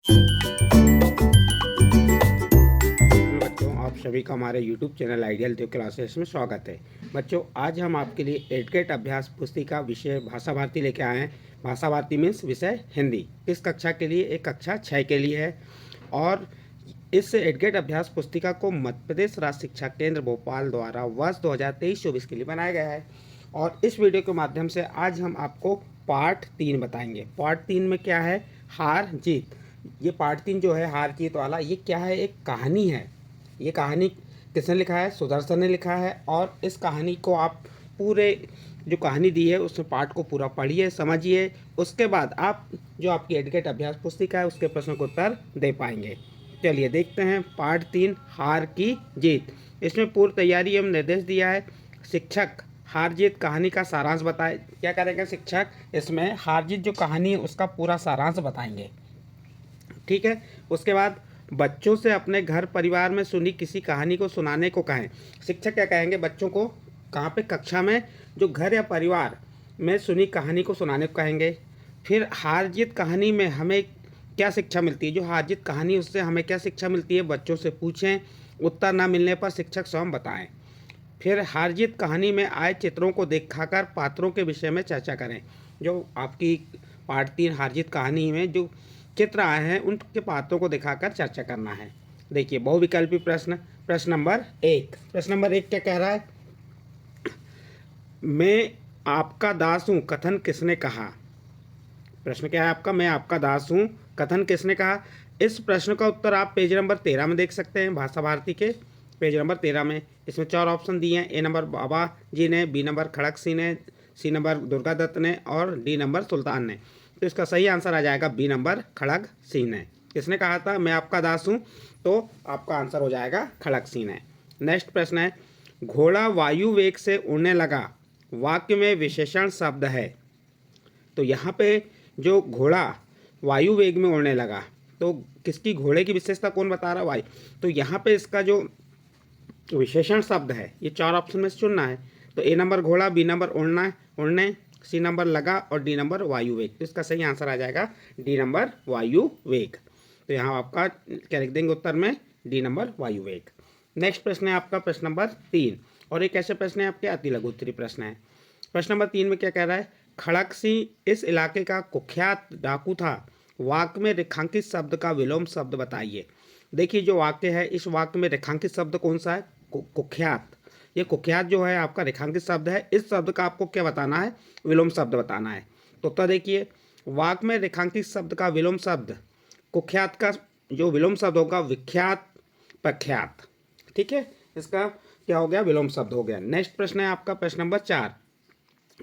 Hello बच्चों, आप सभी का हमारे यूट्यूब चैनल आइडियल देव क्लासेस में स्वागत है। बच्चों, आज हम आपके लिए एडकेट अभ्यास पुस्तिका विषय भाषा भारती लेके आए हैं। भाषा भारती मीन्स विषय हिंदी। इस कक्षा के लिए एक कक्षा 6 के लिए है और इस एडकेट अभ्यास पुस्तिका को मध्य प्रदेश राज्य शिक्षा केंद्र भोपाल द्वारा वर्ष 2023-24 के लिए बनाया गया है। और इस वीडियो के माध्यम से आज हम आपको पार्ट 3 बताएंगे। पार्ट 3 में क्या है? हार जीत। ये पार्ट 3 जो है हार जीत वाला, ये क्या है? एक कहानी है। ये कहानी किसने लिखा है? सुदर्शन ने लिखा है। और इस कहानी को आप पूरे जो कहानी दी है उसमें पाठ को पूरा पढ़िए, समझिए। उसके बाद आप जो आपकी एडकेट अभ्यास पुस्तिका है उसके प्रश्नों को उत्तर दे पाएंगे। चलिए देखते हैं पार्ट 3 हार की जीत। इसमें पूर्व तैयारी एवं निर्देश दिया है। शिक्षक हार जीत कहानी का सारांश बताए। क्या करेंगे शिक्षक? इसमें हार जीत जो कहानी है उसका पूरा सारांश बताएंगे। ठीक है। उसके बाद बच्चों से अपने घर परिवार में सुनी किसी कहानी को सुनाने को कहें। शिक्षक क्या कहेंगे बच्चों को? कहाँ पे? कक्षा में जो घर या परिवार में सुनी कहानी को सुनाने को कहेंगे। फिर हार जीत कहानी में हमें क्या शिक्षा मिलती है? जो हार जीत कहानी उससे हमें क्या शिक्षा मिलती है? बच्चों से पूछें, उत्तर ना मिलने पर शिक्षक स्वयं बताएं। फिर हार जीत कहानी में आए चित्रों को दिखाकर पात्रों के विषय में चर्चा करें। जो आपकी पार्ट 3 हार जीत कहानी में जो चित्र आए हैं उनके पात्रों को दिखाकर चर्चा करना है। देखिए बहुविकल्पी प्रश्न। प्रश्न नंबर 1। प्रश्न नंबर 1 क्या कह रहा है? मैं आपका दास हूँ कथन किसने कहा? प्रश्न क्या है आपका? मैं आपका दास हूँ कथन किसने कहा? इस प्रश्न का उत्तर आप पेज नंबर 13 में देख सकते हैं, भाषा भारती के पेज नंबर 13 में। इसमें 4 ऑप्शन दिए हैं। ए नंबर बाबा जी ने, बी नंबर खड़क सिंह ने, सी नंबर दुर्गा दत्त ने और डी नंबर सुल्तान ने। तो इसका सही आंसर आ जाएगा बी नंबर खड़ग सिंह ने। किसने कहा था मैं आपका दास हूँ? तो आपका आंसर हो जाएगा खड़ग सिंह ने। नेक्स्ट प्रश्न है, घोड़ा वायु वेग से उड़ने लगा, वाक्य में विशेषण शब्द है। तो यहाँ पे जो घोड़ा वायु वेग में उड़ने लगा, तो किसकी? घोड़े की विशेषता कौन बता रहा है? वायु। तो यहाँ पे इसका जो विशेषण शब्द है ये 4 ऑप्शन में से चुनना है। तो ए नंबर घोड़ा, बी नंबर उड़ना उड़ने, सी नंबर लगा और डी नंबर वायु वेग। तो इसका सही आंसर आ जाएगा डी नंबर वायु वेग। तो यहाँ आपका क्या लिख देंगे उत्तर में? डी नंबर वायु वेग। नेक्स्ट प्रश्न है आपका प्रश्न नंबर 3 और एक ऐसे प्रश्न है आपके अति लघु उत्तरीय प्रश्न है। प्रश्न नंबर 3 में क्या कह रहा है? खड़क सिंह इस इलाके का कुख्यात डाकू था, वाक्य में रेखांकित शब्द का विलोम शब्द बताइए। देखिए जो वाक्य है इस वाक्य में रेखांकित शब्द कौन सा है? कुख्यात। ये कुख्यात जो है आपका रेखांकित शब्द है। इस शब्द का आपको क्या बताना है? विलोम शब्द बताना है। तो उत्तर देखिए, वाक्य में रेखांकित शब्द का विलोम शब्द, कुख्यात का जो विलोम शब्द होगा विख्यात, प्रख्यात। ठीक है, इसका क्या हो गया? विलोम शब्द हो गया। नेक्स्ट प्रश्न है आपका प्रश्न नंबर 4।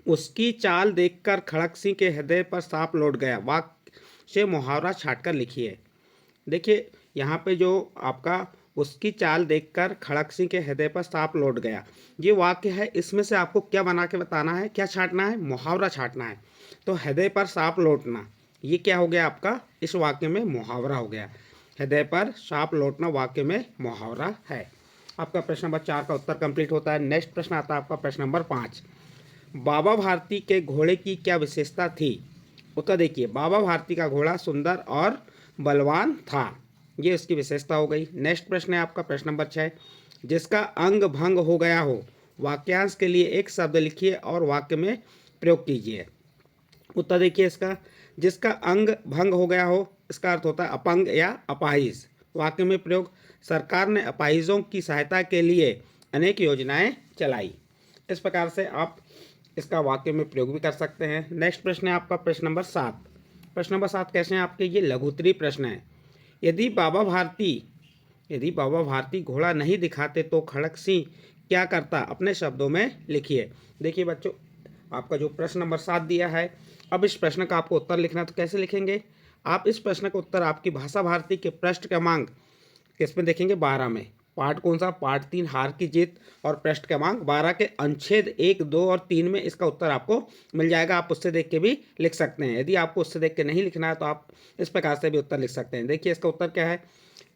उसकी चाल देखकर खड़क सिंह के हृदय पर सांप लौट गया, वाक्य से मुहावरा छाटकर लिखिए। देखिए यहाँ पे जो आपका उसकी चाल देखकर खड़क सिंह के हृदय पर सांप लौट गया, ये वाक्य है। इसमें से आपको क्या बना के बताना है? क्या छाटना है? मुहावरा छाटना है। तो हृदय पर सांप लौटना, ये क्या हो गया आपका? इस वाक्य में मुहावरा हो गया। हृदय पर सांप लौटना वाक्य में मुहावरा है। आपका प्रश्न नंबर 4 का उत्तर कंप्लीट होता है। नेक्स्ट प्रश्न आता है आपका प्रश्न नंबर 5। बाबा भारती के घोड़े की क्या विशेषता थी? उत्तर देखिए, बाबा भारती का घोड़ा सुंदर और बलवान था, ये इसकी विशेषता हो गई। नेक्स्ट प्रश्न है आपका प्रश्न नंबर 6। जिसका अंग भंग हो गया हो, वाक्यांश के लिए एक शब्द लिखिए और वाक्य में प्रयोग कीजिए। उत्तर देखिए इसका, जिसका अंग भंग हो गया हो इसका अर्थ होता है अपंग या अपाहिज। वाक्य में प्रयोग, सरकार ने अपाहिजों की सहायता के लिए अनेक योजनाएं चलाई। इस प्रकार से आप इसका वाक्य में प्रयोग भी कर सकते हैं। नेक्स्ट प्रश्न है आपका प्रश्न नंबर 7। प्रश्न नंबर 7 कैसे हैं आपके? ये लघु उत्तरीय प्रश्न है। यदि बाबा भारती घोड़ा नहीं दिखाते तो खड़क सिंह क्या करता? अपने शब्दों में लिखिए। देखिए बच्चों, आपका जो प्रश्न नंबर 7 दिया है, अब इस प्रश्न का आपको उत्तर लिखना है। तो कैसे लिखेंगे आप इस प्रश्न का उत्तर? आपकी भाषा भारती के पृष्ठ क्रमांक किसमें देखेंगे? 12 में। पार्ट कौन सा? पार्ट 3 हार की जीत, और पृष्ठ क्रमांक 12 के अनुच्छेद 1, 2 और 3 में इसका उत्तर आपको मिल जाएगा। आप उससे देख के भी लिख सकते हैं। यदि आपको उससे देख के नहीं लिखना है तो आप इस प्रकार से भी उत्तर लिख सकते हैं। देखिए इसका उत्तर क्या है?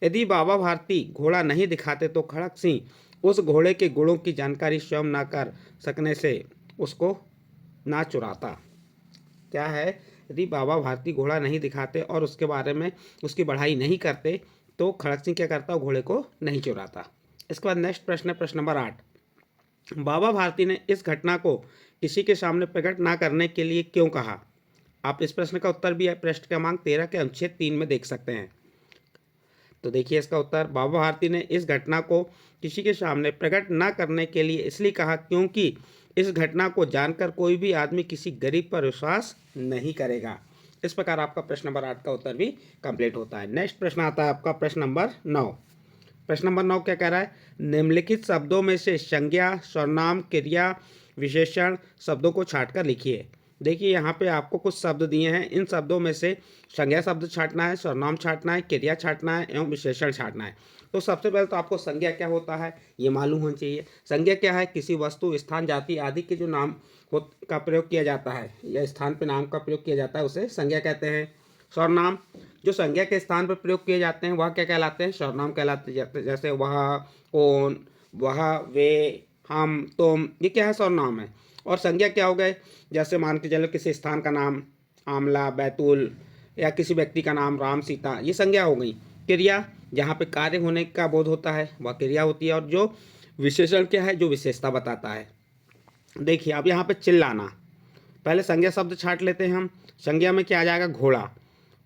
यदि बाबा भारती घोड़ा नहीं दिखाते तो खड़क सिंह उस घोड़े के गुणों की जानकारी स्वयं ना कर सकने से उसको ना चुराता। क्या है? यदि बाबा भारती घोड़ा नहीं दिखाते और उसके बारे में उसकी बढ़ाई नहीं करते तो खड़क सिंह क्या करता, घोड़े को नहीं चुराता। इसके बाद नेक्स्ट प्रश्न है प्रश्न नंबर 8। बाबा भारती ने इस घटना को किसी के सामने प्रकट ना करने के लिए क्यों कहा? आप इस प्रश्न का उत्तर भी पृष्ठ क्रमांक 13 के अनुच्छेद 3 में देख सकते हैं। तो देखिए इसका उत्तर, बाबा भारती ने इस घटना को किसी के सामने प्रकट ना करने के लिए इसलिए कहा क्योंकि इस घटना को जानकर कोई भी आदमी किसी गरीब पर विश्वास नहीं करेगा। इस प्रकार आपका प्रश्न नंबर 8 का उत्तर भी कंप्लीट होता है। नेक्स्ट प्रश्न आता है आपका प्रश्न नंबर 9। प्रश्न नंबर 9 क्या कह रहा है? निम्नलिखित शब्दों में से संज्ञा, सर्वनाम, क्रिया, विशेषण शब्दों को छांटकर लिखिए। देखिए यहाँ पे आपको कुछ शब्द दिए हैं, इन शब्दों में से संज्ञा शब्द छांटना है, सर्वनाम छांटना है, क्रिया छांटना है एवं विशेषण छांटना है। तो सबसे पहले तो आपको संज्ञा क्या होता है ये मालूम होना चाहिए। संज्ञा क्या है? किसी वस्तु, स्थान, जाति आदि के जो नाम का प्रयोग किया जाता है या स्थान पे नाम का प्रयोग किया जाता है उसे संज्ञा कहते हैं। सर्वनाम, जो संज्ञा के स्थान पर प्रयोग किए जाते हैं वह क्या कहलाते हैं? सर्वनाम कहलाते हैं। जैसे वह, कौन, वह, वे, हम, तुम, ये क्या है? सर्वनाम है। और संज्ञा क्या हो गए? जैसे मान के चलो किसी स्थान का नाम आमला, बैतूल, या किसी व्यक्ति का नाम राम, सीता, ये संज्ञा हो गई। क्रिया, जहाँ पे कार्य होने का बोध होता है वह क्रिया होती है। और जो विशेषण क्या है? जो विशेषता बताता है। देखिए अब यहाँ पे चिल्लाना, पहले संज्ञा शब्द छांट लेते हैं हम। संज्ञा में क्या आ जाएगा? घोड़ा,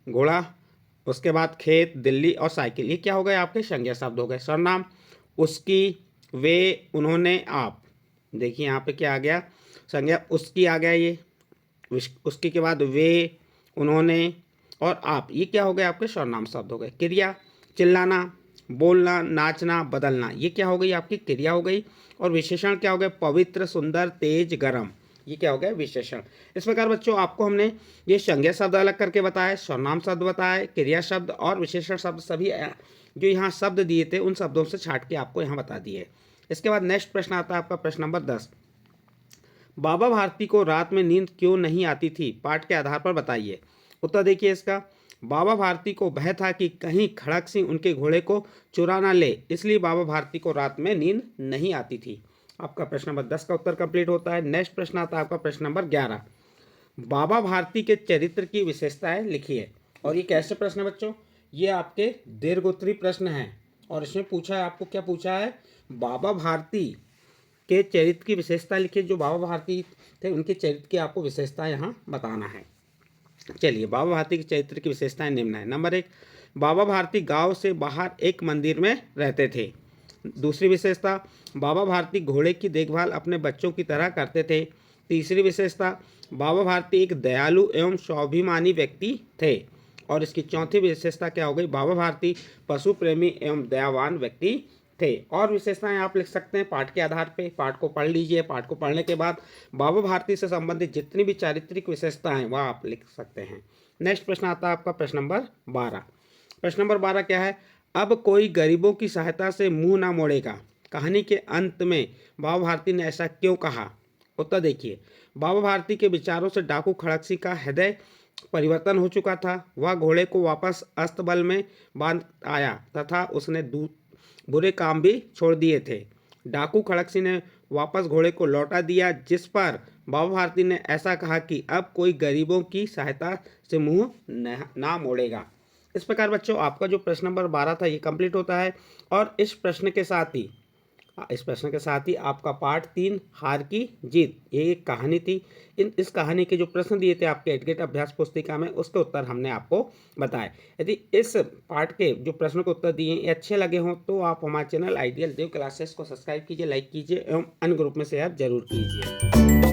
घोड़ा, उसके बाद खेत, दिल्ली और साइकिल, ये क्या हो गए? आपके संज्ञा शब्द हो गए। सर्वनाम, उसकी, वे, उन्होंने, आप। देखिए यहाँ पे क्या आ गया? संज्ञा उसकी आ गया, ये उसकी के बाद वे, उन्होंने और आप, ये क्या हो गए? आपके सर्वनाम शब्द हो गए। क्रिया, चिल्लाना, बोलना, नाचना, बदलना, ये क्या हो गई? आपकी क्रिया हो गई। और विशेषण क्या हो गए? पवित्र, सुंदर, तेज, गरम, ये क्या हो गया? विशेषण। इस प्रकार बच्चों आपको हमने ये संज्ञा शब्द अलग करके बताया, सर्वनाम शब्द बताया, क्रिया शब्द और विशेषण शब्द सभी जो यहाँ शब्द दिए थे उन शब्दों से छांट के आपको यहाँ बता दिए। इसके बाद नेक्स्ट प्रश्न आता है आपका प्रश्न नंबर 10। बाबा भारती को रात में नींद क्यों नहीं आती थी? पाठ के आधार पर बताइए। उत्तर देखिए इसका, बाबा भारती को भय था कि कहीं खड़क सिंह उनके घोड़े को चुरा ना ले, इसलिए बाबा भारती को रात में नींद नहीं आती थी। आपका प्रश्न नंबर 10 का उत्तर कंप्लीट होता है। नेक्स्ट प्रश्न आता है आपका प्रश्न नंबर 11। बाबा भारती के चरित्र की विशेषताएं लिखिए। और ये कैसे प्रश्न है बच्चों? ये आपके दीर्घोत्तरी प्रश्न हैं और इसमें पूछा है, आपको क्या पूछा है? बाबा भारती के चरित्र की विशेषता लिखिए। जो बाबा भारती थे उनके चरित्र की आपको विशेषता यहाँ बताना है। चलिए, बाबा भारती के चरित्र की विशेषताएं निम्न है। नंबर 1, बाबा भारती गांव से बाहर एक मंदिर में रहते थे। दूसरी विशेषता, बाबा भारती घोड़े की देखभाल अपने बच्चों की तरह करते थे। तीसरी विशेषता, बाबा भारती एक दयालु एवं स्वाभिमानी व्यक्ति थे। और इसकी चौथी विशेषता क्या हो गई? बाबा भारती पशु प्रेमी एवं दयावान व्यक्ति थे। और विशेषताएं आप लिख सकते हैं पाठ के आधार पे। पाठ को पढ़ लीजिए, पाठ को पढ़ने के बाद बाबा भारती से संबंधित जितनी भी चारित्रिक विशेषताएं हैं वह आप लिख सकते हैं। नेक्स्ट प्रश्न आता है आपका प्रश्न नंबर 12। प्रश्न नंबर 12 क्या है? अब कोई गरीबों की सहायता से मुंह ना मोड़ेगा। कहानी के अंत में बाबा भारती ने ऐसा क्यों कहा? उत्तर देखिए, बाबा भारती के विचारों से डाकू खड़क सिंह का हृदय परिवर्तन हो चुका था। वह घोड़े को वापस अस्तबल में बांध आया तथा उसने बुरे काम भी छोड़ दिए थे। डाकू खड़क सिंह ने वापस घोड़े को लौटा दिया, जिस पर बाबा भारती ने ऐसा कहा कि अब कोई गरीबों की सहायता से मुंह ना मोड़ेगा। इस प्रकार बच्चों आपका जो प्रश्न नंबर 12 था ये कंप्लीट होता है। और इस प्रश्न के साथ ही आपका पार्ट 3 हार की जीत, ये एक कहानी थी। इस कहानी के जो प्रश्न दिए थे आपके एडगेट अभ्यास पुस्तिका में उसके उत्तर हमने आपको बताए। यदि इस पार्ट के जो प्रश्नों के उत्तर दिए अच्छे लगे हों तो आप हमारे चैनल आइडियल देव क्लासेस को सब्सक्राइब कीजिए, लाइक कीजिए एवं अन्य ग्रुप में शेयर जरूर कीजिए।